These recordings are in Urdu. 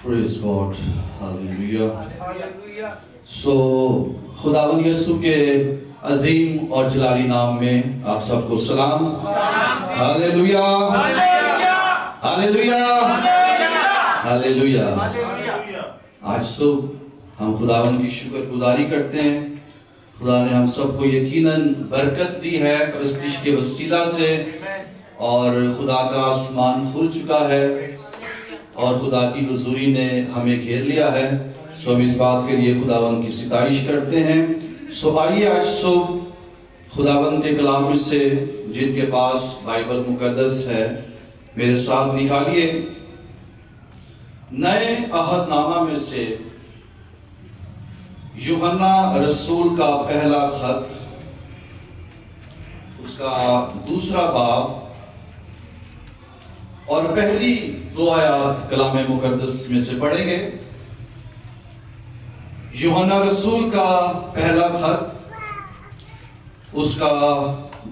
Praise God. Hallelujah. So خداوند یسوع کے عظیم اور جلالی نام میں آپ سب کو سلام. ہاللیلویا. ہاللیلویا. ہاللیلویا. آج صبح ہم خداوند کی شکر گزاری کرتے ہیں. خدا نے ہم سب کو یقیناً برکت دی ہے پرستش کے وسیلہ سے، اور خدا کا آسمان کھل چکا ہے اور خدا کی حضوری نے ہمیں گھیر لیا ہے. ہم اس بات کے لیے خداوند کی ستائش کرتے ہیں. آئیے آج صبح خداوند کے کلام میں سے جن کے پاس بائبل مقدس ہے میرے ساتھ نکالیے نئے عہد نامہ میں سے یوحنا رسول کا پہلا خط، اس کا دوسرا باب اور پہلی 2 آیات کلام مقدس میں سے پڑھیں گے. یوحنا رسول کا پہلا خط، اس کا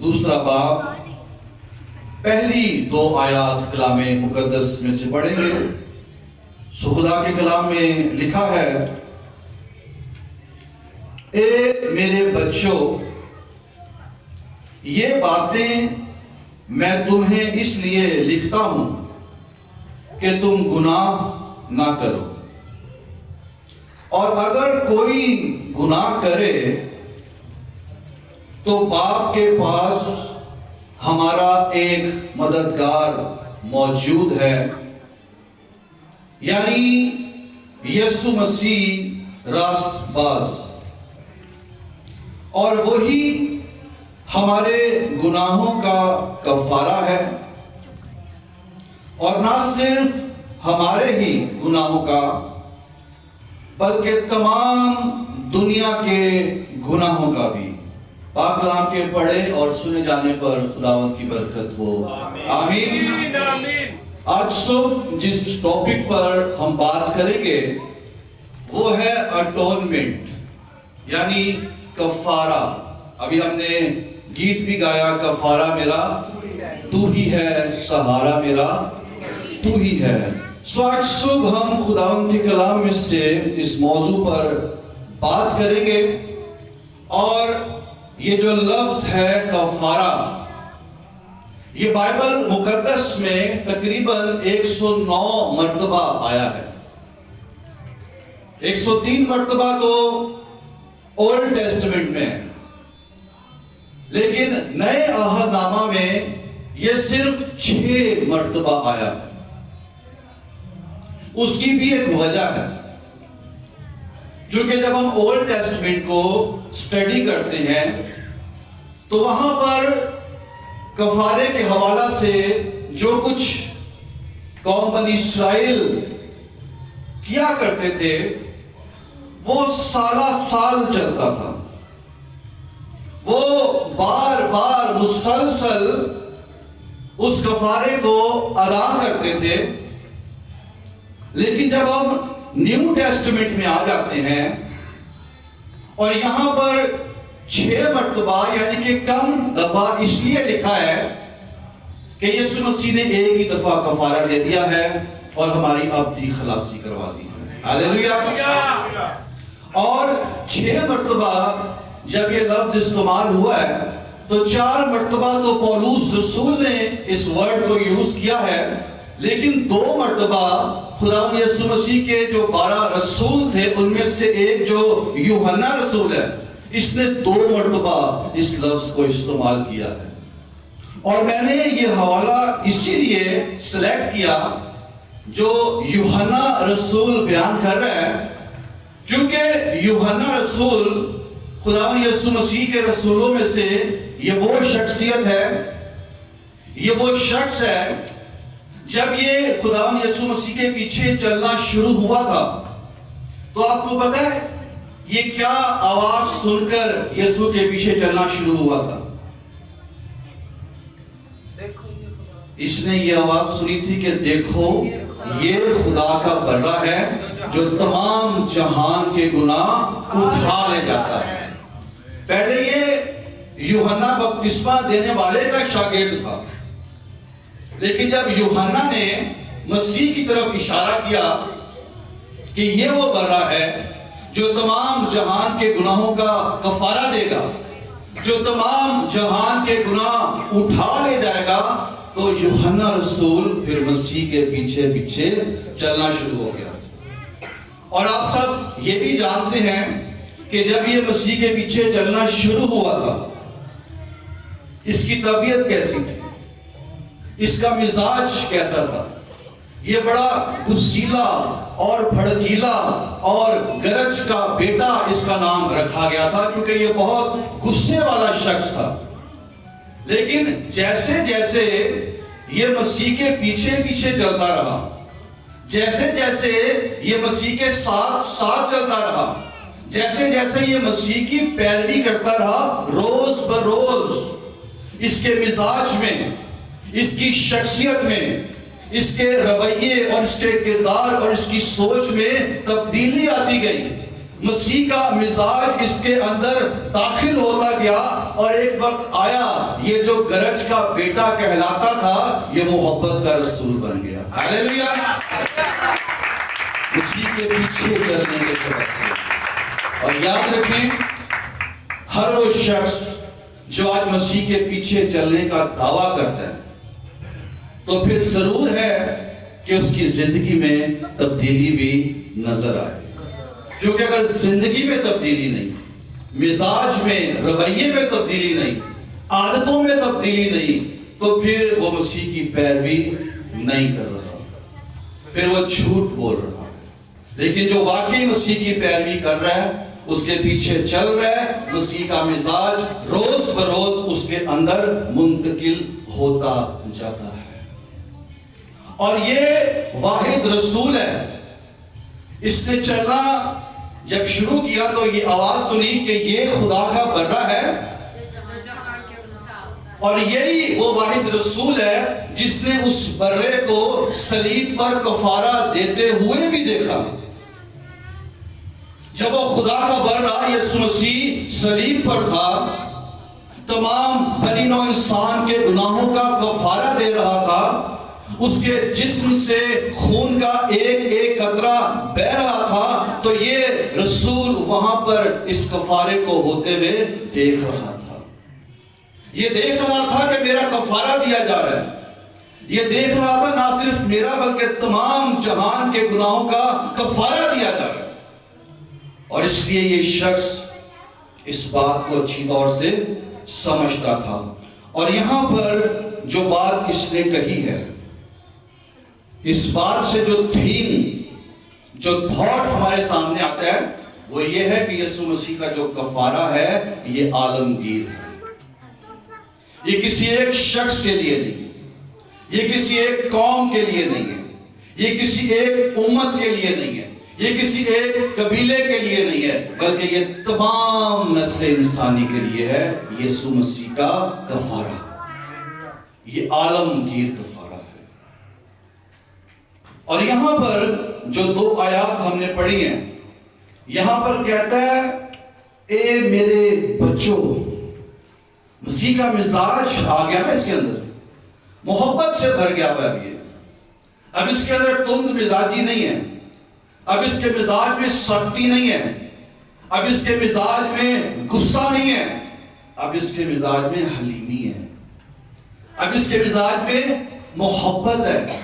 دوسرا باب، پہلی 2 آیات کلام مقدس میں سے پڑھیں گے. خدا کے کلام میں لکھا ہے، اے میرے بچوں، یہ باتیں میں تمہیں اس لیے لکھتا ہوں کہ تم گناہ نہ کرو، اور اگر کوئی گناہ کرے تو باپ کے پاس ہمارا ایک مددگار موجود ہے، یعنی یسوع مسیح راست باز، اور وہی ہمارے گناہوں کا کفارہ ہے، اور نہ صرف ہمارے ہی گناہوں کا بلکہ تمام دنیا کے گناہوں کا بھی. پاک کلام کے پڑھے اور سنے جانے پر خداوند کی برکت ہو. آمین. آج صبح جس ٹاپک پر ہم بات کریں گے وہ ہے اٹونمنٹ، یعنی کفارہ. ابھی ہم نے گیت بھی گایا، کفارہ میرا تو ہی ہے، سہارا میرا تو ہی ہے. آج صبح ہم خداوند کے کلام میں سے اس موضوع پر بات کریں گے، اور یہ جو لفظ ہے کفارہ، یہ بائبل مقدس میں تقریباً 109 مرتبہ آیا ہے. 103 مرتبہ تو اولڈ ٹیسٹمنٹ میں ہے، لیکن نئے عہد نامہ میں یہ صرف 6 مرتبہ آیا ہے. اس کی بھی ایک وجہ ہے، کیونکہ جب ہم اولڈ ٹیسٹمنٹ کو سٹڈی کرتے ہیں تو وہاں پر کفارے کے حوالہ سے جو کچھ قوم بنی اسرائیل کیا کرتے تھے وہ سالہ سال چلتا تھا. وہ بار بار مسلسل اس کفارے کو ادا کرتے تھے. لیکن جب ہم نیو ٹیسٹمنٹ میں آ جاتے ہیں اور یہاں پر 6 مرتبہ یعنی کہ کم دفعہ اس لیے لکھا ہے کہ یسوع مسیح نے ایک ہی دفعہ کفارہ دے دیا ہے اور ہماری ابدی خلاصی کروا دی ہے. ہاللیلویا. اور 6 مرتبہ جب یہ لفظ استعمال ہوا ہے تو 4 مرتبہ تو پولس رسول نے اس ورڈ کو یوز کیا ہے، لیکن 2 مرتبہ خداوند یسوع مسیح کے جو 12 رسول تھے ان میں سے ایک جو یوحنا رسول ہے، اس نے 2 مرتبہ اس لفظ کو استعمال کیا ہے. اور میں نے یہ حوالہ اسی لیے سلیکٹ کیا جو یوحنا رسول بیان کر رہا ہے، کیونکہ یوحنا رسول خداوند یسوع مسیح کے رسولوں میں سے یہ وہ شخصیت ہے، یہ وہ شخص ہے جب یہ خداوند یسوع مسیح کے پیچھے چلنا شروع ہوا تھا تو آپ کو پتہ ہے یہ کیا آواز سن کر یسوع کے پیچھے چلنا شروع ہوا تھا؟ اس نے یہ آواز سنی تھی کہ دیکھو یہ خدا کا بندہ ہے جو تمام جہان کے گناہ اٹھا لے جاتا ہے. پہلے یہ یوحنا بپتسمہ دینے والے کا شاگرد تھا، لیکن جب یوحنا نے مسیح کی طرف اشارہ کیا کہ یہ وہ برہ ہے جو تمام جہان کے گناہوں کا کفارہ دے گا، جو تمام جہان کے گناہ اٹھا لے جائے گا، تو یوحنا رسول پھر مسیح کے پیچھے پیچھے چلنا شروع ہو گیا۔ اور آپ سب یہ بھی جانتے ہیں کہ جب یہ مسیح کے پیچھے چلنا شروع ہوا تھا، اس کی طبیعت کیسی تھی، اس کا مزاج کیسا تھا؟ یہ بڑا غصیلا اور بھڑکیلا اور گرج کا بیٹا اس کا نام رکھا گیا تھا، کیونکہ یہ بہت غصے والا شخص تھا۔ لیکن جیسے جیسے یہ مسیح کے پیچھے پیچھے چلتا رہا، جیسے جیسے یہ مسیح کے ساتھ ساتھ چلتا رہا، جیسے جیسے یہ مسیح کی پیروی کرتا رہا، روز بروز اس کے مزاج میں، اس کی شخصیت میں، اس کے رویے اور اس کے کردار اور اس کی سوچ میں تبدیلی آتی گئی۔ مسیح کا مزاج اس کے اندر داخل ہوتا گیا، اور ایک وقت آیا یہ جو گرج کا بیٹا کہلاتا تھا، یہ محبت کا رسول بن گیا۔ ہاللیلویا! مسیح کے پیچھے چلنے کے سبب سے۔ اور یاد رکھیں، ہر وہ شخص جو آج مسیح کے پیچھے چلنے کا دعویٰ کرتا ہے، تو پھر ضرور ہے کہ اس کی زندگی میں تبدیلی بھی نظر آئے۔ کیونکہ اگر زندگی میں تبدیلی نہیں، مزاج میں، رویے میں تبدیلی نہیں، عادتوں میں تبدیلی نہیں، تو پھر وہ مسیح کی پیروی نہیں کر رہا، پھر وہ جھوٹ بول رہا ہے۔ لیکن جو واقعی مسیح کی پیروی کر رہا ہے، اس کے پیچھے چل رہا ہے، مسیح کا مزاج روز بروز اس کے اندر منتقل ہوتا جاتا ہے۔ اور یہ واحد رسول ہے، اس نے چلنا جب شروع کیا تو یہ آواز سنی کہ یہ خدا کا برہ ہے، اور یہی وہ واحد رسول ہے جس نے اس برے کو صلیب پر کفارہ دیتے ہوئے بھی دیکھا۔ جب وہ خدا کا برہ یسوع مسیح صلیب پر تھا، تمام بنی نوع انسان کے گناہوں کا کفارہ دے رہا تھا، اس کے جسم سے خون کا ایک ایک قطرہ بہ رہا تھا، تو یہ رسول وہاں پر اس کفارے کو ہوتے ہوئے دیکھ رہا تھا۔ یہ دیکھ رہا تھا کہ میرا کفارہ دیا جا رہا ہے۔ یہ دیکھ رہا تھا نہ صرف میرا بلکہ تمام جہان کے گناہوں کا کفارہ دیا جا رہا ہے۔ اور اس لیے یہ شخص اس بات کو اچھی طور سے سمجھتا تھا۔ اور یہاں پر جو بات اس نے کہی ہے، اس بات سے جو تھیم، جو تھاٹ ہمارے سامنے آتا ہے، وہ یہ ہے کہ یسوع مسیح کا جو کفارہ ہے یہ عالمگیر ہے۔ یہ کسی ایک شخص کے لیے نہیں ہے، یہ کسی ایک قوم کے لیے نہیں ہے، یہ کسی ایک امت کے لیے نہیں ہے، یہ کسی ایک قبیلے کے لیے نہیں ہے، بلکہ یہ تمام نسل انسانی کے لیے ہے۔ یسوع مسیح کا کفارہ، یہ عالمگیر کفارہ ہے۔ اور یہاں پر جو دو آیات ہم نے پڑھی ہیں، یہاں پر کہتا ہے اے میرے بچوں۔ مسیح کا مزاج آ گیا نا اس کے اندر، محبت سے بھر گیا ہوا ہے۔ اب اس کے اندر تند مزاجی نہیں ہے، اب اس کے مزاج میں سختی نہیں ہے، اب اس کے مزاج میں غصہ نہیں ہے، اب اس کے مزاج میں حلیمی ہے، اب اس کے مزاج میں محبت ہے،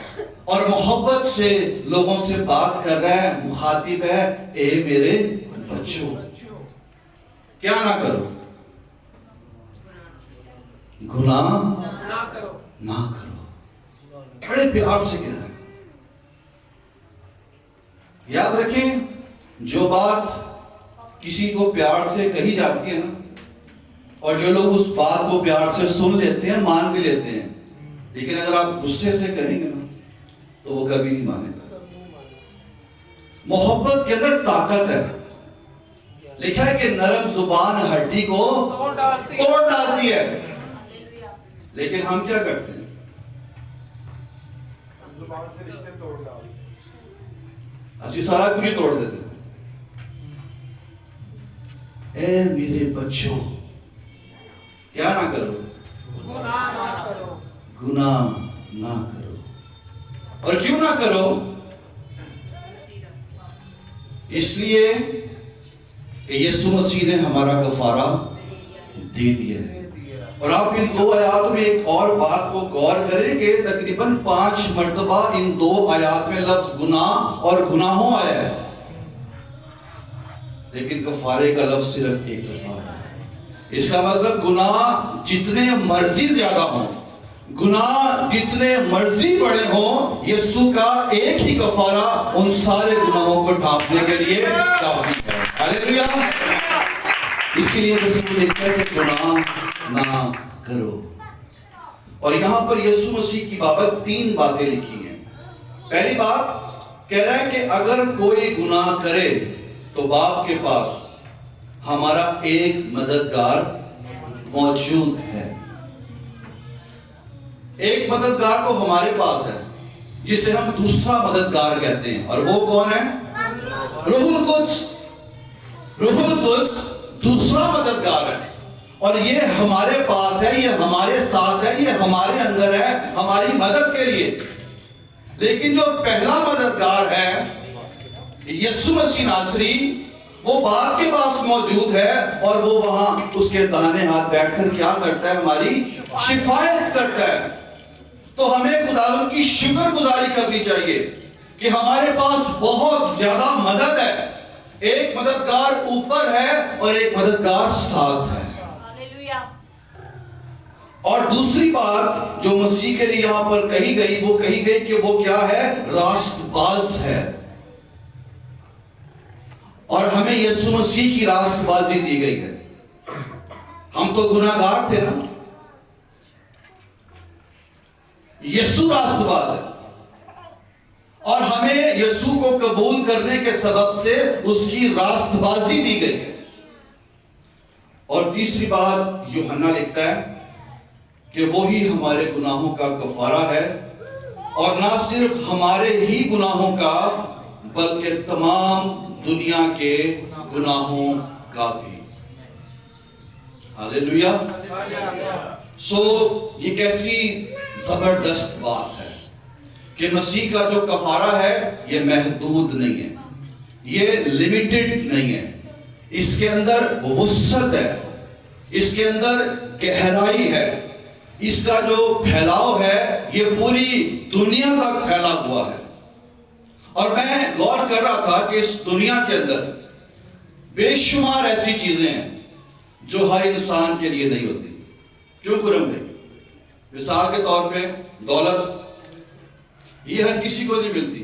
اور محبت سے لوگوں سے بات کر رہا ہے، مخاطب ہے اے میرے بچوں، کیا نہ کرو، گناہ نہ کرو۔ بڑے پیار سے کہہ رہے ہیں۔ یاد رکھیں، جو بات کسی کو پیار سے کہی جاتی ہے نا، اور جو لوگ اس بات کو پیار سے سن لیتے ہیں، مان بھی لیتے ہیں، لیکن اگر آپ غصے سے کہیں گے نا تو وہ کبھی نہیں مانے گا۔ محبت کے اندر طاقت ہے، لکھا ہے کہ نرم زبان ہڈی کو توڑ ڈالتی ہے، لیکن ہم کیا کرتے ہیں؟ زبان سے رشتے توڑ ڈالتے ہیں، اسی سارا کچھ توڑ دیتے ہیں۔ اے میرے بچوں، کیا نہ کرو؟ گناہ نہ کرو، گناہ نہ کرو۔ اور کیوں نہ کرو؟ اس لیے کہ یسوع مسیح نے ہمارا کفارہ دے دیا ہے۔ اور آپ ان 2 آیات میں ایک اور بات کو غور کریں کہ تقریباً 5 مرتبہ ان 2 آیات میں لفظ گناہ اور گناہوں آیا ہے، لیکن کفارے کا لفظ صرف ایک دفعہ ہے۔ اس کا مطلب گناہ جتنے مرضی زیادہ ہوں، گناہ جتنے مرضی بڑے ہوں، یسوع کا ایک ہی کفارہ ان سارے گناہوں کو ڈھانپنے کے لیے کافی ہے۔ ہاللیلویا۔ اس لیے رسول لکھتا ہے کہ گناہ نہ کرو۔ اور یہاں پر یسوع مسیح کی بابت 3 باتیں لکھی ہیں۔ پہلی بات کہہ رہا ہے کہ اگر کوئی گناہ کرے تو باپ کے پاس ہمارا ایک مددگار موجود ہے۔ ایک مددگار تو ہمارے پاس ہے جسے ہم دوسرا مددگار کہتے ہیں، اور وہ کون ہے؟ روح القدس۔ روح القدس دوسرا مددگار ہے، اور یہ ہمارے پاس ہے، یہ ہمارے ساتھ ہے، یہ ہمارے اندر ہے ہماری مدد کے لیے۔ لیکن جو پہلا مددگار ہے یسوع مسیح ناصری، وہ باپ کے پاس موجود ہے، اور وہ وہاں اس کے داہنے ہاتھ بیٹھ کر کیا کرتا ہے؟ ہماری شفاعت کرتا ہے۔ تو ہمیں خداوند کی شکر گزاری کرنی چاہیے کہ ہمارے پاس بہت زیادہ مدد ہے۔ ایک مددگار اوپر ہے اور ایک مددگار ساتھ ہے۔ اور دوسری بات جو مسیح کے لیے یہاں پر کہی گئی، وہ کہی گئی کہ وہ کیا ہے؟ راست باز ہے۔ اور ہمیں یسوع مسیح کی راست بازی دی گئی ہے۔ ہم تو گناہ گار تھے نا، یسوع راست باز ہے، اور ہمیں یسوع کو قبول کرنے کے سبب سے اس کی راست بازی دی گئی ہے۔ اور تیسری بات یوحنا لکھتا ہے کہ وہی ہمارے گناہوں کا کفارہ ہے، اور نہ صرف ہمارے ہی گناہوں کا بلکہ تمام دنیا کے گناہوں کا بھی۔ ہاللیلویا۔ یہ کیسی زبردست بات ہے کہ مسیح کا جو کفارہ ہے یہ محدود نہیں ہے، یہ لیمیٹڈ نہیں ہے، اس کے اندر وسعت ہے، اس کے اندر گہرائی ہے، اس کا جو پھیلاؤ ہے یہ پوری دنیا تک پھیلا ہوا ہے۔ اور میں غور کر رہا تھا کہ اس دنیا کے اندر بے شمار ایسی چیزیں ہیں جو ہر انسان کے لیے نہیں ہوتی۔ کیوں خرم بھائی؟ مثال کے طور پہ دولت، یہ ہر کسی کو نہیں ملتی۔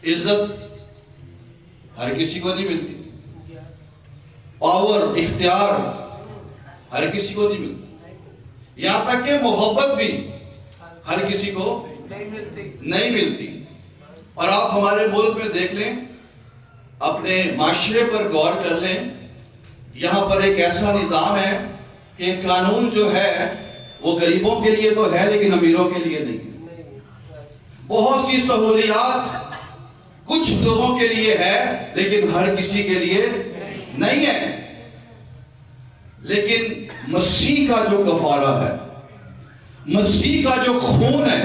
عزت ہر کسی کو نہیں ملتی۔ پاور، اختیار ہر کسی کو نہیں ملتی۔ یہاں تک کہ محبت بھی ہر کسی کو نہیں ملتی۔ اور آپ ہمارے ملک میں دیکھ لیں، اپنے معاشرے پر غور کر لیں، یہاں پر ایک ایسا نظام ہے کہ قانون جو ہے وہ غریبوں کے لیے تو ہے لیکن امیروں کے لیے نہیں۔ بہت سی سہولیات کچھ لوگوں کے لیے ہے لیکن ہر کسی کے لیے نہیں ہے۔ لیکن مسیح کا جو کفارہ ہے، مسیح کا جو خون ہے،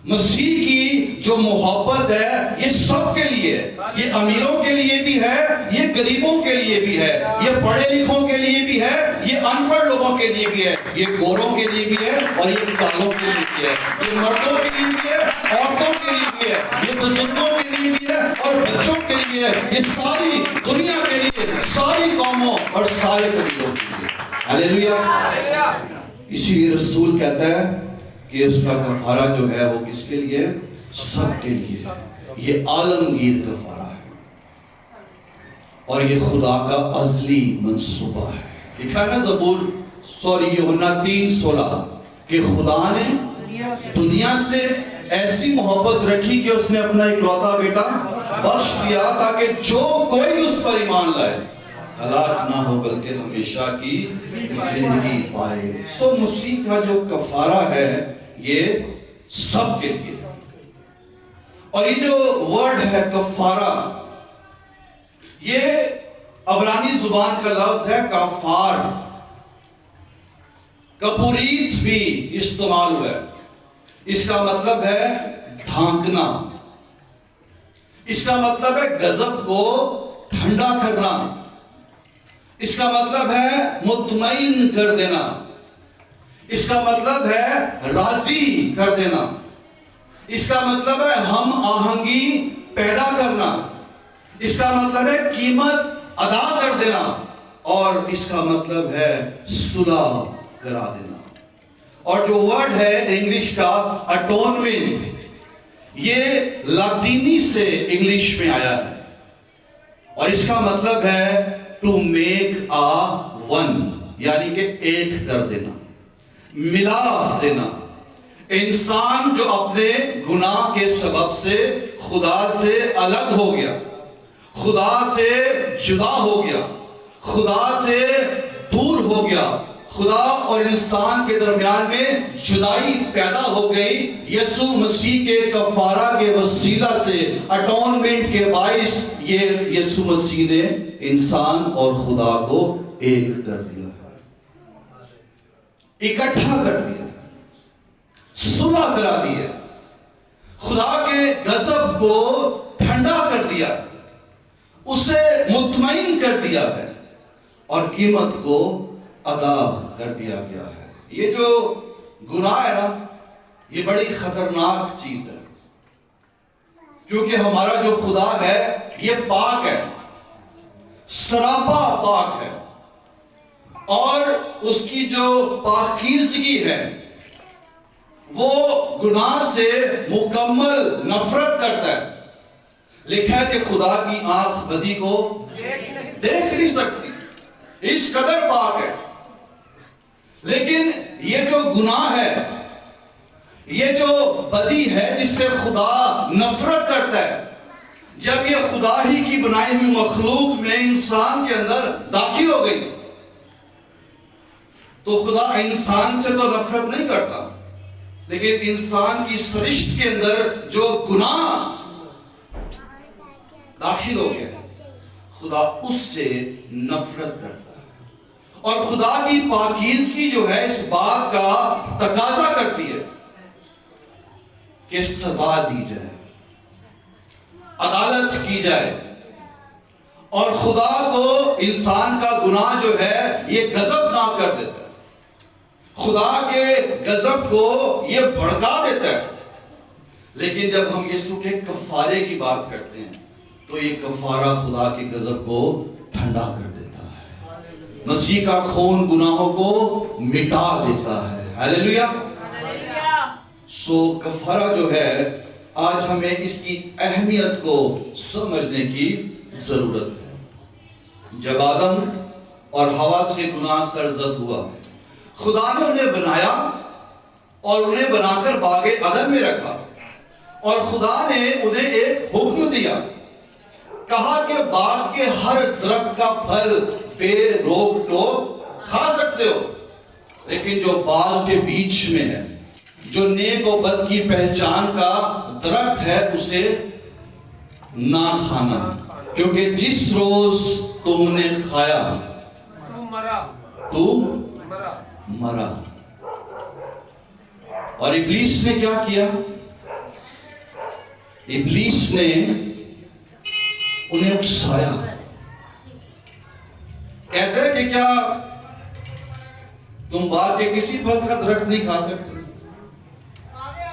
مسیح کی جو محبت ہے، یہ سب کے لیے ہے۔ یہ امیروں کے لیے بھی ہے، یہ غریبوں کے لیے بھی ہے، یہ پڑھے لکھوں کے لیے بھی ہے، یہ ان پڑھ لوگوں کے لیے بھی ہے، یہ گوروں کے لیے بھی ہے اور یہ کالوں کے لیے بھی ہے، یہ مردوں کے لیے بھی ہے، عورتوں کے لیے بھی ہے، یہ بزرگوں کے لیے بھی ہے اور بچوں کے لیے ہے، یہ ساری دنیا کے لیے، ساری قوموں اور سارے قبیلوں کے لیے۔ ہاللیلویا۔ اسی لیے رسول کہتا ہے کہ اس کا کفارہ جو ہے وہ کس کے لیے؟ سب کے لیے ہے۔ یہ عالمگیر کفارہ ہے اور یہ خدا کا ازلی منصوبہ ہے۔ لکھا ہے نا یوحنا 3:16 کہ خدا نے دنیا سے ایسی محبت رکھی کہ اس نے اپنا اکلوتا بیٹا بخش دیا تاکہ جو کوئی اس پر ایمان لائے ہلاک نہ ہو بلکہ ہمیشہ کی زندگی پائے۔ مسیح کا جو کفارہ ہے یہ سب کے لیے۔ اور یہ جو ورڈ ہے کفارہ، یہ عبرانی زبان کا لفظ ہے کفار۔ کپوریت بھی استعمال ہوا ہے، اس کا مطلب ہے ڈھانکنا۔ اس کا مطلب ہے غضب کو ٹھنڈا کرنا، اس کا مطلب ہے مطمئن کر دینا، اس کا مطلب ہے راضی کر دینا، اس کا مطلب ہے ہم آہنگی پیدا کرنا، اس کا مطلب ہے قیمت ادا کر دینا، اور اس کا مطلب ہے صلح کرا دینا۔ اور جو ورڈ ہے انگلش کا اٹونمنٹ، یہ لاطینی سے انگلش میں آیا ہے، اور اس کا مطلب ہے ٹو میک ون، یعنی کہ ایک کر دینا، ملا دینا۔ انسان جو اپنے گناہ کے سبب سے خدا سے الگ ہو گیا، خدا سے جدا ہو گیا، خدا سے دور ہو گیا، خدا اور انسان کے درمیان میں جدائی پیدا ہو گئی، یسوع مسیح کے کفارہ کے وسیلہ سے، اٹونمنٹ کے باعث یہ یسوع مسیح نے انسان اور خدا کو ایک کر دیا، اکٹھا کر دیا، صلح کرا دی ہے، خدا کے غضب کو ٹھنڈا کر دیا، اسے مطمئن کر دیا ہے، اور قیمت کو ادا کر دیا گیا ہے۔ یہ جو گناہ ہے نا، یہ بڑی خطرناک چیز ہے، کیونکہ ہمارا جو خدا ہے یہ پاک ہے، سراپا پاک ہے، اور اس کی جو پاکیزگی ہے وہ گناہ سے مکمل نفرت کرتا ہے۔ لکھا ہے کہ خدا کی آنکھ بدی کو دیکھ نہیں سکتی، اس قدر پاک ہے۔ لیکن یہ جو گناہ ہے، یہ جو بدی ہے جس سے خدا نفرت کرتا ہے، جب یہ خدا ہی کی بنائی ہوئی مخلوق میں انسان کے اندر داخل ہو گئی، تو خدا انسان سے تو نفرت نہیں کرتا، لیکن انسان کی سرشت کے اندر جو گناہ داخل ہو گیا، خدا اس سے نفرت کرتا ہے، اور خدا کی پاکیزگی جو ہے اس بات کا تقاضا کرتی ہے کہ سزا دی جائے، عدالت کی جائے، اور خدا کو انسان کا گناہ جو ہے یہ غضبناک کر دیتا ہے، خدا کے غضب کو یہ بھڑکا دیتا ہے۔ لیکن جب ہم یسوع کے کفارے کی بات کرتے ہیں تو یہ کفارہ خدا کے غضب کو ٹھنڈا کر دیتا ہے، مسیح کا خون گناہوں کو مٹا دیتا ہے۔ ہاللیلویا۔ سو کفارہ جو ہے، آج ہمیں اس کی اہمیت کو سمجھنے کی ضرورت ہے۔ جب آدم اور حوا سے گناہ سرزد ہوا، خدا نے انہیں بنایا اور انہیں بنا کر باغ عدن میں رکھا، اور خدا نے انہیں ایک حکم دیا، کہا کہ باغ کے ہر درخت کا پھل بے روک ٹوک کھا سکتے ہو، لیکن جو باغ کے بیچ میں ہے، جو نیک و بد کی پہچان کا درخت ہے، اسے نہ کھانا، کیونکہ جس روز تم نے کھایا تو مرا۔ اور ابلیس نے کیا کیا؟ ابلیس نے انہیں اکسایا، کہتے ہیں کہ کیا تم باغ کے کسی پھل کا درخت نہیں کھا سکتے؟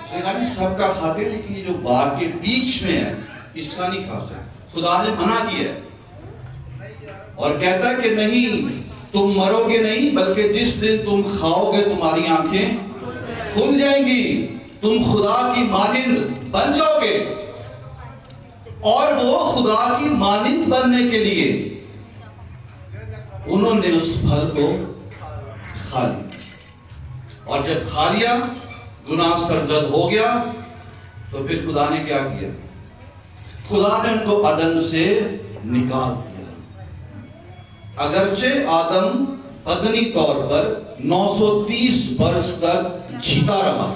اس نے کہا نہیں، سب کا کھاتے، لیکن یہ جو باغ کے بیچ میں ہے اس کا نہیں کھا سکتے، خدا نے منع کیا ہے، اور کہتا ہے کہ نہیں، تم مرو گے نہیں، بلکہ جس دن تم کھاؤ گے تمہاری آنکھیں کھل جائیں گی، تم خدا کی مانند بن جاؤ گے۔ اور وہ خدا کی مانند بننے کے لیے انہوں نے اس پھل کو کھا لیا، اور جب کھا لیا، گناہ سرزد ہو گیا، تو پھر خدا نے کیا کیا؟ خدا نے ان کو عدن سے نکال دیا۔ اگرچہ آدم بدنی طور پر 930 برس تک جیتا رہا،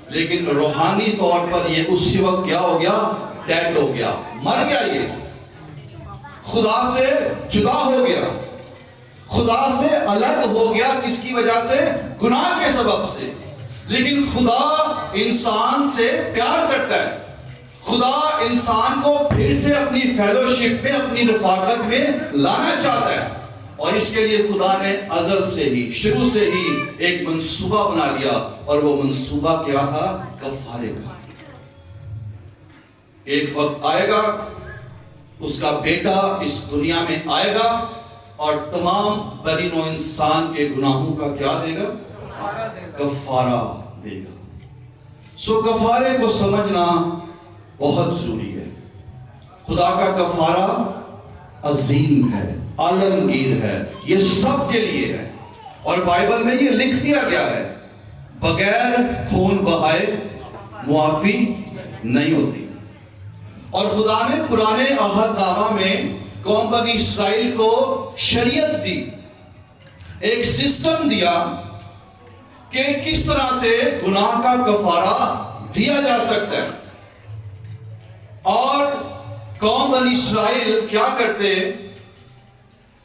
لیکن روحانی طور پر یہ اسی وقت کیا ہو گیا؟ ڈیڈ ہو گیا، مر گیا، یہ خدا سے جدا ہو گیا، خدا سے الگ ہو گیا۔ کس کی وجہ سے؟ گناہ کے سبب سے۔ لیکن خدا انسان سے پیار کرتا ہے، خدا انسان کو پھر سے اپنی فیلوشپ میں، اپنی رفاقت میں لانا چاہتا ہے، اور اس کے لیے خدا نے ازل سے ہی، شروع سے ہی ایک منصوبہ بنا لیا، اور وہ منصوبہ کیا تھا؟ کفارے کا۔ ایک وقت آئے گا، اس کا بیٹا اس دنیا میں آئے گا اور تمام بنی نوع انسان کے گناہوں کا کیا دے گا؟ کفارہ دے گا۔ سو کفارے کو سمجھنا بہت ضروری ہے۔ خدا کا کفارہ عظیم ہے، عالمگیر ہے، یہ سب کے لیے ہے، اور بائبل میں یہ لکھ دیا گیا ہے، بغیر خون بہائے معافی نہیں ہوتی۔ اور خدا نے پرانے عہد نامہ میں قوم بنی اسرائیل کو شریعت دی، ایک سسٹم دیا کہ کس طرح سے گناہ کا کفارہ دیا جا سکتا ہے۔ اور قوم بنی اسرائیل کیا کرتے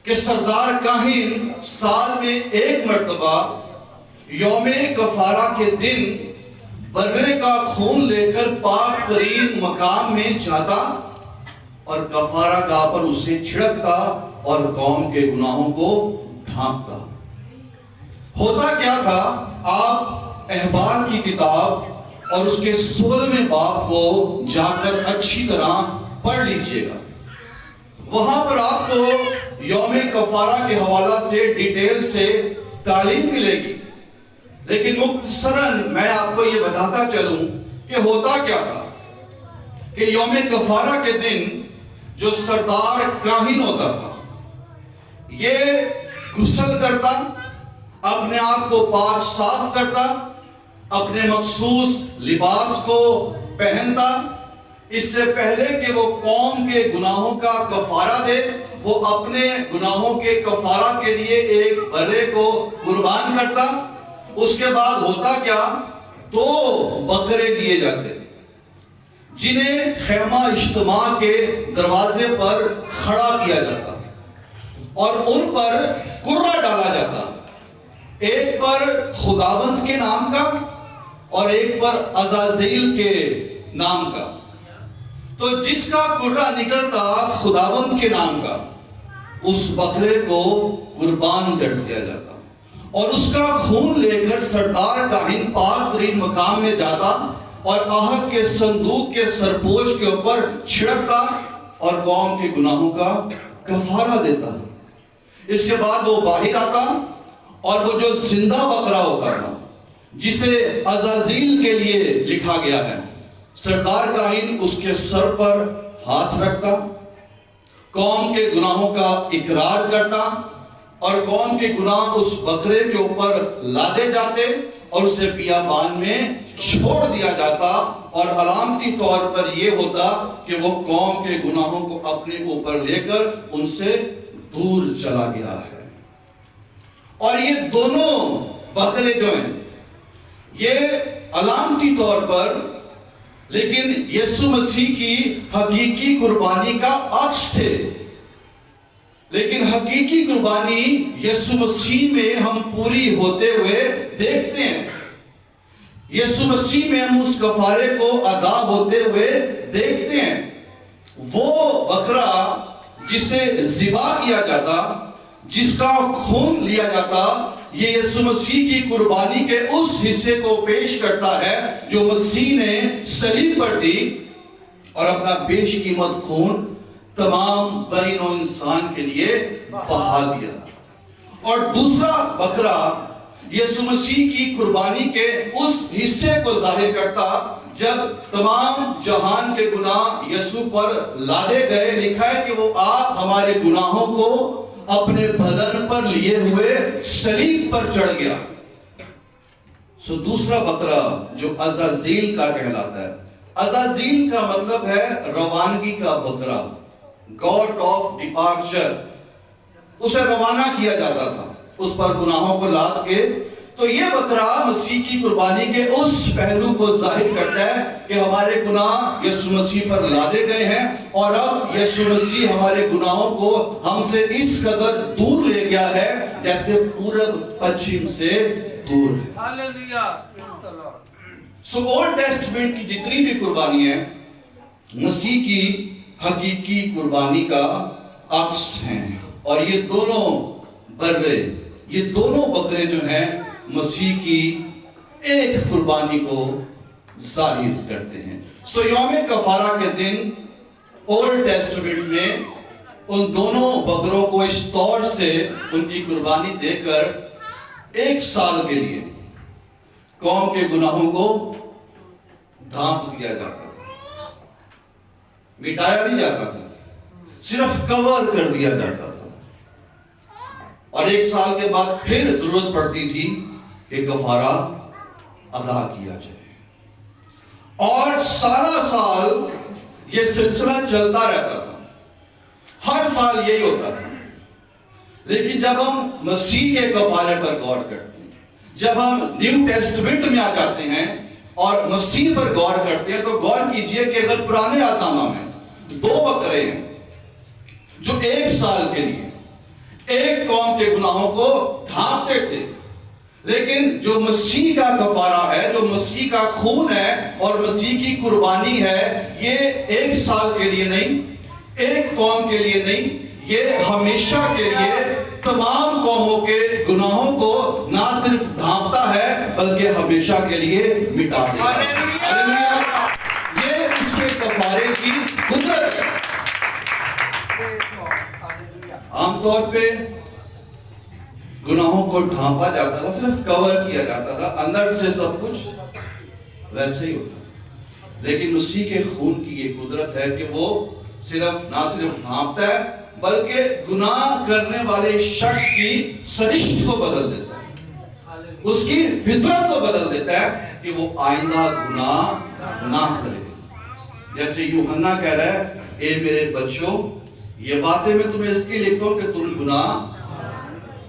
کہ سردار کاہن سال میں ایک مرتبہ یوم کفارہ کے دن برے کا خون لے کر پاک ترین مقام میں جاتا اور کفارہ گاہ پر اسے چھڑکتا اور قوم کے گناہوں کو ڈھانپتا۔ ہوتا کیا تھا؟ آپ احبار کی کتاب اور اس کے 16ویں باب کو جا کر اچھی طرح پڑھ لیجئے گا، وہاں پر آپ کو یوم کفارہ کے حوالہ سے ڈیٹیل سے تعلیم ملے گی، لیکن مختصراً میں آپ کو یہ بتاتا چلوں کہ ہوتا کیا تھا کہ یوم کفارہ کے دن جو سردار کاہن ہوتا تھا، یہ غسل کرتا، اپنے آپ کو پاک صاف کرتا، اپنے مخصوص لباس کو پہنتا، اس سے پہلے کہ وہ قوم کے گناہوں کا کفارہ دے، وہ اپنے گناہوں کے کفارہ کے لیے ایک برے کو قربان کرتا۔ اس کے بعد ہوتا کیا؟ 2 بکرے لیے جاتے جنہیں خیمہ اجتماع کے دروازے پر کھڑا کیا جاتا اور ان پر قرہ ڈالا جاتا، ایک پر خداوند کے نام کا اور ایک پر عزازیل کے نام کا۔ تو جس کا قرہ نکلتا خداوند کے نام کا، اس بکرے کو قربان کر دیا جاتا اور اس کا خون لے کر سردار کاہن پاک ترین مقام میں جاتا اور عہد کے صندوق کے سرپوش کے اوپر چھڑکتا اور قوم کے گناہوں کا کفارہ دیتا۔ اس کے بعد وہ باہر آتا اور وہ جو زندہ بکرا ہوتا تھا، جسے عزازیل کے لیے لکھا گیا ہے، سردار کاہن اس کے سر پر ہاتھ رکھتا، قوم کے گناہوں کا اقرار کرتا اور قوم کے گناہ اس بکرے کے اوپر لادے جاتے اور اسے بیابان میں چھوڑ دیا جاتا، اور علامتی طور پر یہ ہوتا کہ وہ قوم کے گناہوں کو اپنے اوپر لے کر ان سے دور چلا گیا ہے۔ اور یہ دونوں بکرے جو ہیں یہ علامتی طور پر، لیکن یسوع مسیح کی حقیقی قربانی کا عکس تھے، لیکن حقیقی قربانی یسوع مسیح میں ہم پوری ہوتے ہوئے دیکھتے ہیں۔ یسوع مسیح میں ہم اس کفارے کو ادا ہوتے ہوئے دیکھتے ہیں۔ وہ بکرا جسے ذبح کیا جاتا، جس کا خون لیا جاتا، یہ یسوع مسیح کی قربانی کے اس حصے کو پیش کرتا ہے جو مسیح نے صلیب پر دی اور اپنا بیش قیمت خون تمام بنی نوع انسان کے لیے بہا دیا۔ اور دوسرا بکرا یسوع مسیح کی قربانی کے اس حصے کو ظاہر کرتا جب تمام جہان کے گناہ یسوع پر لادے گئے۔ لکھا ہے کہ وہ آپ ہمارے گناہوں کو اپنے بدن پر لیے ہوئے صلیب پر چڑھ گیا۔ سو دوسرا بکرا جو عزازیل کا کہلاتا ہے، عزازیل کا مطلب ہے روانگی کا بکرا، گاڈ آف ڈپارچر، اسے روانہ کیا جاتا تھا اس پر گناہوں کو لاد کے۔ تو یہ بکرا مسیح کی قربانی کے اس پہلو کو ظاہر کرتا ہے کہ ہمارے گناہ یسوع مسیح پر لادے گئے ہیں اور اب یسوع مسیح ہمارے گناہوں کو ہم سے اس قدر دور لے گیا ہے جیسے پورب پچھم سے دور ہے۔ سو اولڈ ٹیسٹمنٹ کی جتنی بھی قربانی ہیں مسیح کی حقیقی قربانی کا عکس ہیں، اور یہ دونوں برے، یہ دونوں بکرے جو ہیں مسیح کی ایک قربانی کو ظاہر کرتے ہیں۔ سو یوم کفارہ کے دن اولڈ ٹیسٹمنٹ میں ان دونوں بکروں کو اس طور سے ان کی قربانی دے کر 1 سال کے لیے قوم کے گناہوں کو ڈھانپ دیا جاتا تھا، مٹایا نہیں جاتا تھا، صرف کور کر دیا جاتا تھا، اور 1 سال کے بعد پھر ضرورت پڑتی تھی کہ کفارہ ادا کیا جائے، اور سارا سال یہ سلسلہ چلتا رہتا تھا، ہر سال یہی ہوتا تھا۔ لیکن جب ہم مسیح کے کفارے پر غور کرتے ہیں، جب ہم نیو ٹیسٹمنٹ میں آ جاتے ہیں اور مسیح پر غور کرتے ہیں، تو غور کیجئے کہ اگر پرانے آتامہ میں 2 بکرے ہیں جو 1 سال کے لیے ایک قوم کے گناہوں کو ڈھانپتے تھے، لیکن جو مسیح کا کفارہ ہے، جو مسیح کا خون ہے اور مسیح کی قربانی ہے، یہ 1 سال کے لیے نہیں، ایک قوم کے لیے نہیں، یہ ہمیشہ کے لیے تمام قوموں کے گناہوں کو نہ صرف ڈھانپتا ہے بلکہ ہمیشہ کے لیے مٹا دیتا ہے۔ یہ اس کے کفارے کی قدرت ہے۔ عام طور پہ گناہوں کو ڈھانپا جاتا تھا، صرف کور کیا جاتا تھا، اندر سے سب کچھ ویسے ہی ہوتا، لیکن مسیح کے خون کی یہ قدرت ہے کہ وہ نہ صرف ڈھانپتا ہے بلکہ گناہ کرنے والے شخص کی سرشت کو بدل دیتا ہے، اس کی فطرت کو بدل دیتا ہے کہ وہ آئندہ گناہ نہ کرے۔ جیسے یوحنا کہہ رہا ہے، اے میرے بچوں، یہ باتیں میں تمہیں اس کے لکھتا ہوں کہ تم گناہ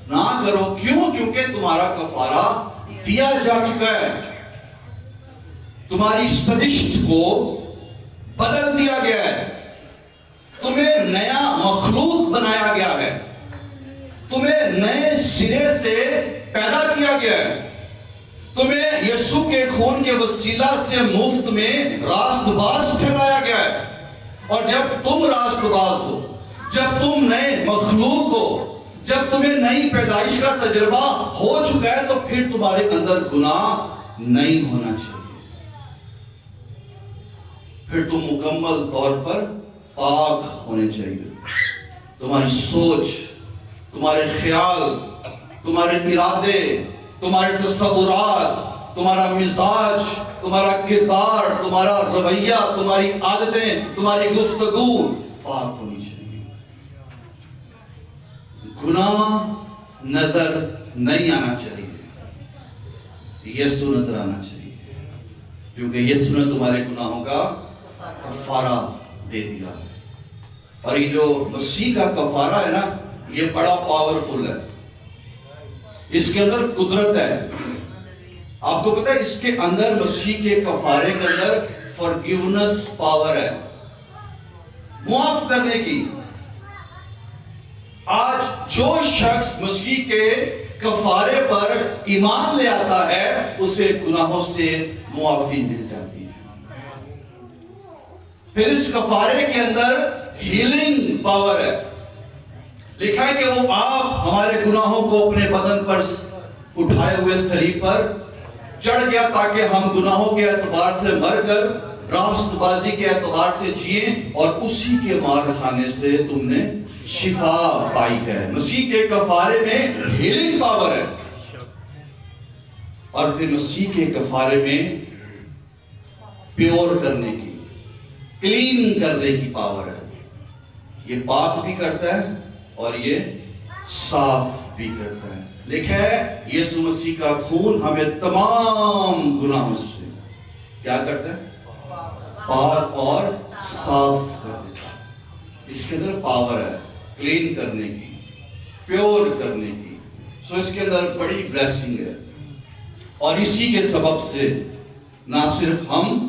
نہ کرو۔ کیوں؟ کیونکہ تمہارا کفارہ دیا جا چکا ہے، تمہاری سرشت کو بدل دیا گیا ہے، تمہیں نیا مخلوق بنایا گیا ہے، تمہیں نئے سرے سے پیدا کیا گیا ہے، تمہیں یسوع کے خون کے وسیلہ سے مفت میں راست باز ٹھہرایا گیا ہے، اور جب تم راست باز ہو، جب تم نئے مخلوق ہو، جب تمہیں نئی پیدائش کا تجربہ ہو چکا ہے، تو پھر تمہارے اندر گناہ نہیں ہونا چاہیے، پھر تم مکمل طور پر پاک ہونے چاہیے۔ تمہاری سوچ، تمہارے خیال، تمہارے ارادے، تمہارے تصورات، تمہارا مزاج، تمہارا کردار، تمہارا رویہ، تمہاری عادتیں، تمہاری گفتگو پاک ہونی چاہیے۔ گناہ نظر نہیں آنا چاہیے، یسوع نظر آنا چاہیے، کیونکہ یسوع نے تمہارے گناہوں کا کفارہ دے دیا ہے۔ اور یہ جو مسیح کا کفارہ ہے نا، یہ بڑا پاورفل ہے، اس کے اندر قدرت ہے۔ آپ کو پتہ ہے اس کے اندر، مسیح کے کفارے کے اندر forgiveness پاور ہے، معاف کرنے کی۔ آج جو شخص مسیح کے کفارے پر ایمان لے آتا ہے، اسے گناہوں سے معافی مل جاتی ہے۔ پھر اس کفارے کے اندر ہیلنگ پاور ہے، لکھا ہے کہ وہ آپ ہمارے گناہوں کو اپنے بدن پر اٹھائے ہوئے صلیب پر چڑھ گیا تاکہ ہم گناہوں کے اعتبار سے مر کر راست بازی کے اعتبار سے جئیں، اور اسی کے مار کھانے سے تم نے شفا پائی ہے۔ مسیح کے کفارے میں ہیلنگ پاور ہے، اور پھر مسیح کے کفارے میں پیور کرنے کی، کلین کرنے کی پاور ہے۔ یہ پاک بھی کرتا ہے اور یہ صاف بھی کرتا ہے۔ لکھا ہے یسوع مسیح کا خون ہمیں تمام گناہوں سے کیا کرتا ہے؟ پاک اور صاف کر دیتا ہے۔ اس کے اندر پاور ہے کلین کرنے کی، پیور کرنے کی۔ سو اس کے اندر بڑی بلیسنگ ہے، اور اسی کے سبب سے نہ صرف ہم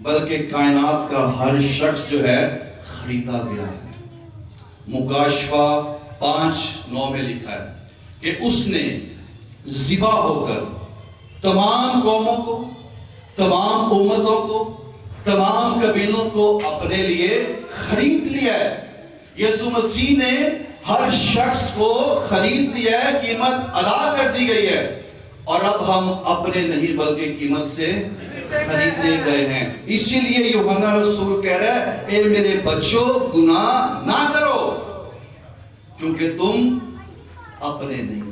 بلکہ کائنات کا ہر شخص جو ہے خریدا گیا ہے۔ مکاشفہ 5:9 میں لکھا ہے کہ اس نے ذبح ہو کر تمام قوموں کو، تمام امتوں کو، تمام قبیلوں کو اپنے لیے خرید لیا ہے۔ یسوع مسیح نے ہر شخص کو خرید لیا ہے، قیمت ادا کر دی گئی ہے، اور اب ہم اپنے نہیں بلکہ قیمت سے خریدے گئے ہیں۔ اسی لیے یوحنا رسول کہہ رہا ہے، اے میرے بچوں گناہ نہ کرو، کیونکہ تم اپنے نہیں،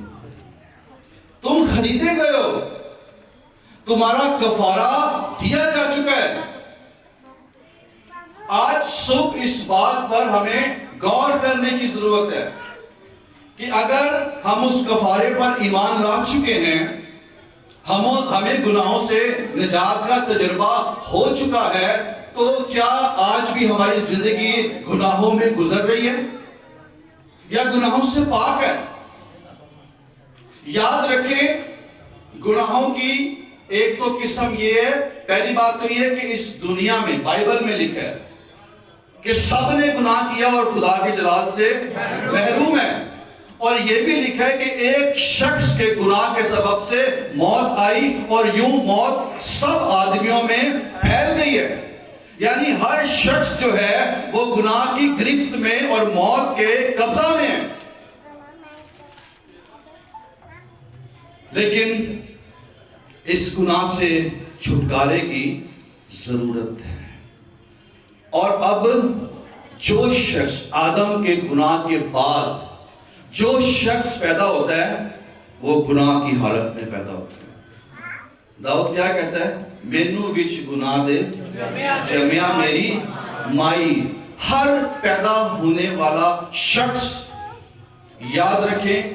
تم خریدے گئے ہو، تمہارا کفارہ دیا جا چکا ہے۔ آج صبح اس بات پر ہمیں غور کرنے کی ضرورت ہے کہ اگر ہم اس کفارے پر ایمان لا چکے ہیں، ہمیں گناہوں سے نجات کا تجربہ ہو چکا ہے، تو کیا آج بھی ہماری زندگی گناہوں میں گزر رہی ہے یا گناہوں سے پاک ہے؟ یاد رکھیں، گناہوں کی ایک تو قسم یہ ہے، پہلی بات تو یہ ہے کہ اس دنیا میں بائبل میں لکھا ہے کہ سب نے گناہ کیا اور خدا کے جلال سے محروم ہے، اور یہ بھی لکھا ہے کہ ایک شخص کے گناہ کے سبب سے موت آئی، اور یوں موت سب آدمیوں میں پھیل گئی ہے۔ یعنی ہر شخص جو ہے وہ گناہ کی گرفت میں اور موت کے قبضہ میں ہے۔ لیکن اس گناہ سے چھٹکارے کی ضرورت ہے، اور اب جو شخص آدم کے گناہ کے بعد جو شخص پیدا ہوتا ہے وہ گناہ کی حالت میں پیدا ہوتا ہے۔ داؤد کیا کہتا ہے؟ مینو وچ گناہ دے جمیا میری مائی۔ ہر پیدا ہونے والا شخص، یاد رکھیں،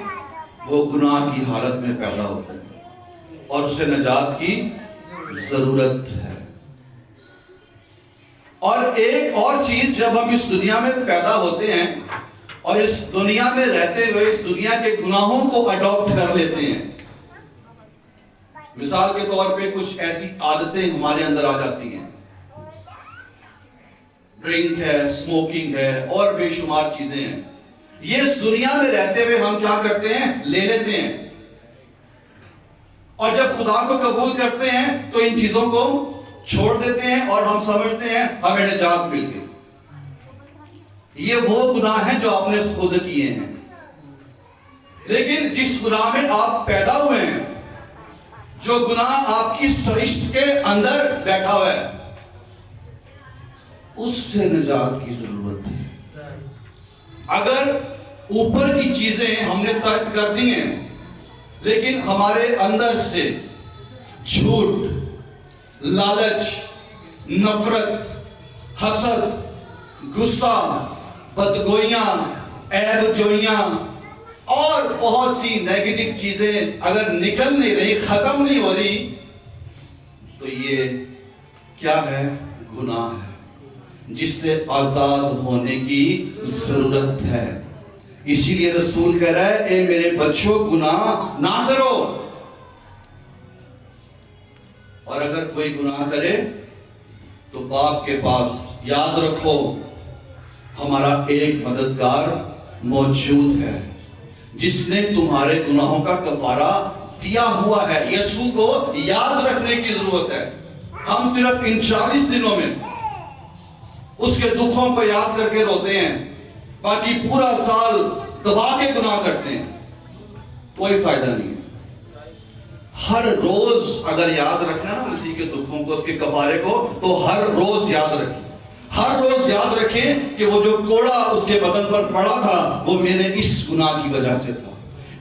وہ گناہ کی حالت میں پیدا ہوتا ہے اور اسے نجات کی ضرورت ہے۔ اور ایک اور چیز، جب ہم اس دنیا میں پیدا ہوتے ہیں اور اس دنیا میں رہتے ہوئے اس دنیا کے گناہوں کو اڈاپٹ کر لیتے ہیں، مثال کے طور پہ کچھ ایسی عادتیں ہمارے اندر آ جاتی ہیں، ڈرنک ہے، اسموکنگ ہے، اور بے شمار چیزیں ہیں، یہ اس دنیا میں رہتے ہوئے ہم کیا کرتے ہیں؟ لے لیتے ہیں، اور جب خدا کو قبول کرتے ہیں تو ان چیزوں کو چھوڑ دیتے ہیں اور ہم سمجھتے ہیں ہمیں نجات مل گئی۔ یہ وہ گناہ ہیں جو آپ نے خود کیے ہیں، لیکن جس گناہ میں آپ پیدا ہوئے ہیں، جو گناہ آپ کی سرشت کے اندر بیٹھا ہوا ہے، اس سے نجات کی ضرورت ہے۔ اگر اوپر کی چیزیں ہم نے ترک کر دی ہیں، لیکن ہمارے اندر سے جھوٹ، لالچ، نفرت، حسد، غصہ، بدگوئیاں، عیب جوئیاں اور بہت سی نیگیٹو چیزیں اگر نکل نہیں رہی، ختم نہیں ہو رہی، تو یہ کیا ہے؟ گناہ ہے، جس سے آزاد ہونے کی ضرورت ہے۔ اسی لیے رسول کہہ رہا ہے، اے میرے بچوں گناہ نہ کرو، اور اگر کوئی گناہ کرے تو باپ کے پاس، یاد رکھو، ہمارا ایک مددگار موجود ہے جس نے تمہارے گناہوں کا کفارہ دیا ہوا ہے۔ یسوع کو یاد رکھنے کی ضرورت ہے۔ ہم صرف ان 40 دنوں میں اس کے دکھوں کو یاد کر کے روتے ہیں، باقی پورا سال دبا کے گناہ کرتے ہیں، کوئی فائدہ نہیں ہے۔ ہر روز اگر یاد رکھنا نا کسی کے دکھوں کو، اس کے کفارے کو، تو ہر روز یاد رکھیں، ہر روز یاد رکھیں کہ وہ جو کوڑا اس کے بدن پر پڑا تھا وہ میرے اس گناہ کی وجہ سے تھا۔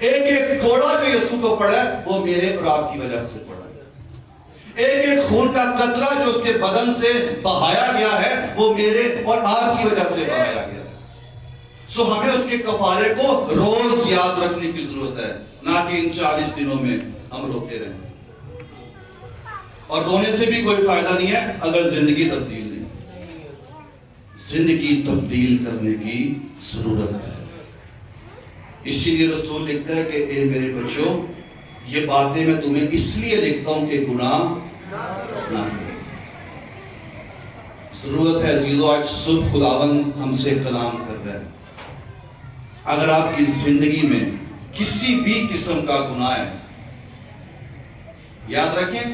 ایک ایک کوڑا جو یسوع کو پڑا ہے وہ میرے اور آپ کی وجہ سے پڑا ہے۔ ایک ایک خون کا قطرہ جو اس کے بدن سے بہایا گیا ہے وہ میرے اور آپ کی وجہ سے بہایا گیا ہے۔ سو ہمیں اس کے کفارے کو روز یاد رکھنے کی ضرورت ہے، نہ کہ ان 40 دنوں میں ہم روتے رہیں۔ اور رونے سے بھی کوئی فائدہ نہیں ہے اگر زندگی تبدیل نہیں۔ زندگی تبدیل کرنے کی ضرورت ہے۔ اسی لیے رسول لکھتا ہے کہ اے میرے بچوں، یہ باتیں میں تمہیں اس لیے لکھتا ہوں کہ گناہ نہ کرو۔ ضرورت ہے عزیزو، آج صبح خداوند ہم سے کلام کر رہا ہے۔ اگر آپ کی زندگی میں کسی بھی قسم کا گناہ ہے، یاد رکھیں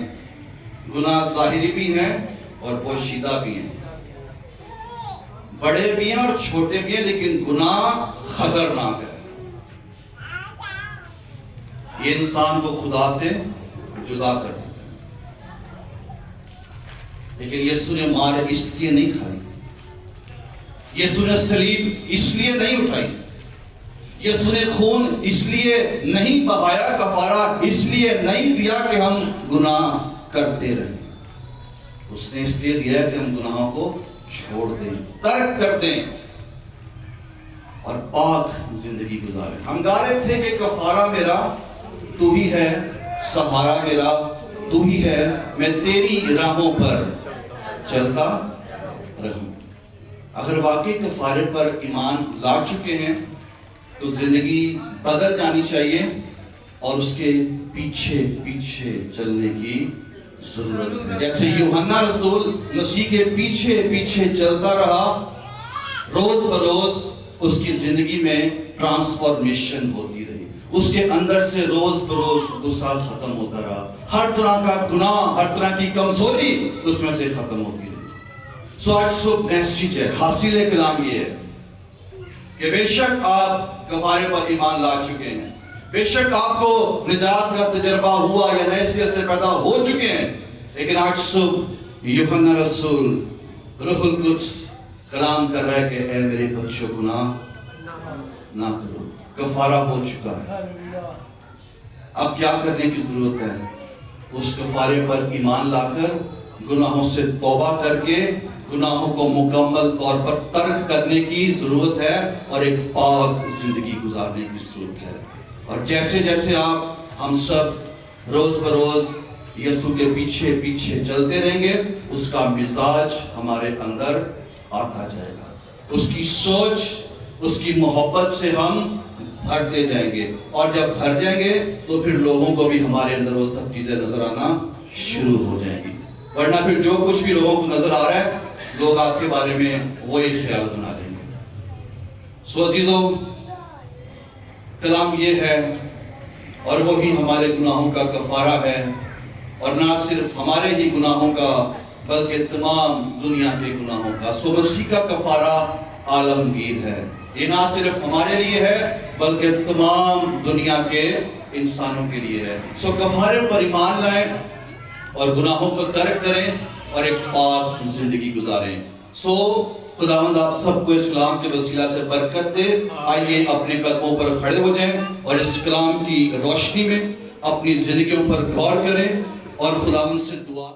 گناہ ظاہری بھی ہیں اور پوشیدہ بھی ہیں، بڑے بھی ہیں اور چھوٹے بھی ہیں، لیکن گناہ خطرناک ہے۔ یہ انسان کو خدا سے جدا کر دیتا ہے۔ لیکن یسوع نے مار اس لیے نہیں کھائی، یسوع نے صلیب اس لیے نہیں اٹھائی، یسوع نے خون اس لیے نہیں بہایا، کفارہ اس لیے نہیں دیا کہ ہم گناہ کرتے رہیں۔ اس نے اس لیے دیا کہ ہم گناہوں کو چھوڑ دیں، ترک کر دیں اور پاک زندگی گزاریں۔ ہم گا رہے تھے کہ کفارہ میرا تو ہی ہے، سہارا میرا تو ہی ہے، میں تیری راہوں پر چلتا رہوں۔ اگر واقعی کفارے پر ایمان لا چکے ہیں تو زندگی بدل جانی چاہیے اور اس کے پیچھے پیچھے چلنے کی ضرورت ہے۔ جیسے یوحنا رسول مسیح کے پیچھے پیچھے چلتا رہا، روز بروز اس کی زندگی میں ٹرانسفارمیشن ہوتی رہی، اس کے اندر سے روز بروز غصہ ختم ہوتا رہا، ہر طرح کا گناہ، ہر طرح کی کمزوری اس میں سے ختم ہوتی رہی۔ سو آج صبح میسیج ہے، حاصل کلام یہ ہے کہ بے شک آپ کفارے پر ایمان لا چکے ہیں، بے شک آپ کو نجات کا تجربہ ہوا یا نئے سرے سے پیدا ہو چکے ہیں، لیکن آج صبح یوحنا رسول روح القدس کلام کر رہا ہے کہ اے میرے بچوں گناہ نہ کرو، کفارہ ہو چکا ہے۔ اب کیا کرنے کی ضرورت ہے؟ اس کفارے پر ایمان لا کر، گناہوں سے توبہ کر کے، گناہوں کو مکمل طور پر ترک کرنے کی ضرورت ہے اور ایک پاک زندگی گزارنے کی ضرورت ہے۔ اور جیسے جیسے ہم سب روز بروز یسوع کے پیچھے پیچھے چلتے رہیں گے، اس کا مزاج ہمارے اندر آتا جائے گا، اس کی سوچ، اس کی محبت سے ہم بھرتے جائیں گے، اور جب بھر جائیں گے تو پھر لوگوں کو بھی ہمارے اندر وہ سب چیزیں نظر آنا شروع ہو جائیں گی۔ ورنہ پھر جو کچھ بھی لوگوں کو نظر آ رہا ہے، لوگ آپ کے بارے میں وہی خیال بنا لیں گے۔ سو عزیزوں، کلام یہ ہے اور وہی ہمارے گناہوں کا کفارہ ہے، اور نہ صرف ہمارے ہی گناہوں کا بلکہ تمام دنیا کے گناہوں کا۔ سو مسیح کا کفارہ عالمگیر ہے، یہ نہ صرف ہمارے لیے ہے بلکہ تمام دنیا کے انسانوں کے لیے ہے۔ سو کفارے پر ایمان لائیں اور گناہوں کو ترک کریں اور ایک پاک زندگی گزاریں۔ سو خداوند آپ سب کو اس کلام کے وسیلہ سے برکت دے۔ آئیے اپنے قدموں پر کھڑے ہو جائیں اور اس کلام کی روشنی میں اپنی زندگیوں پر غور کریں اور خداوند سے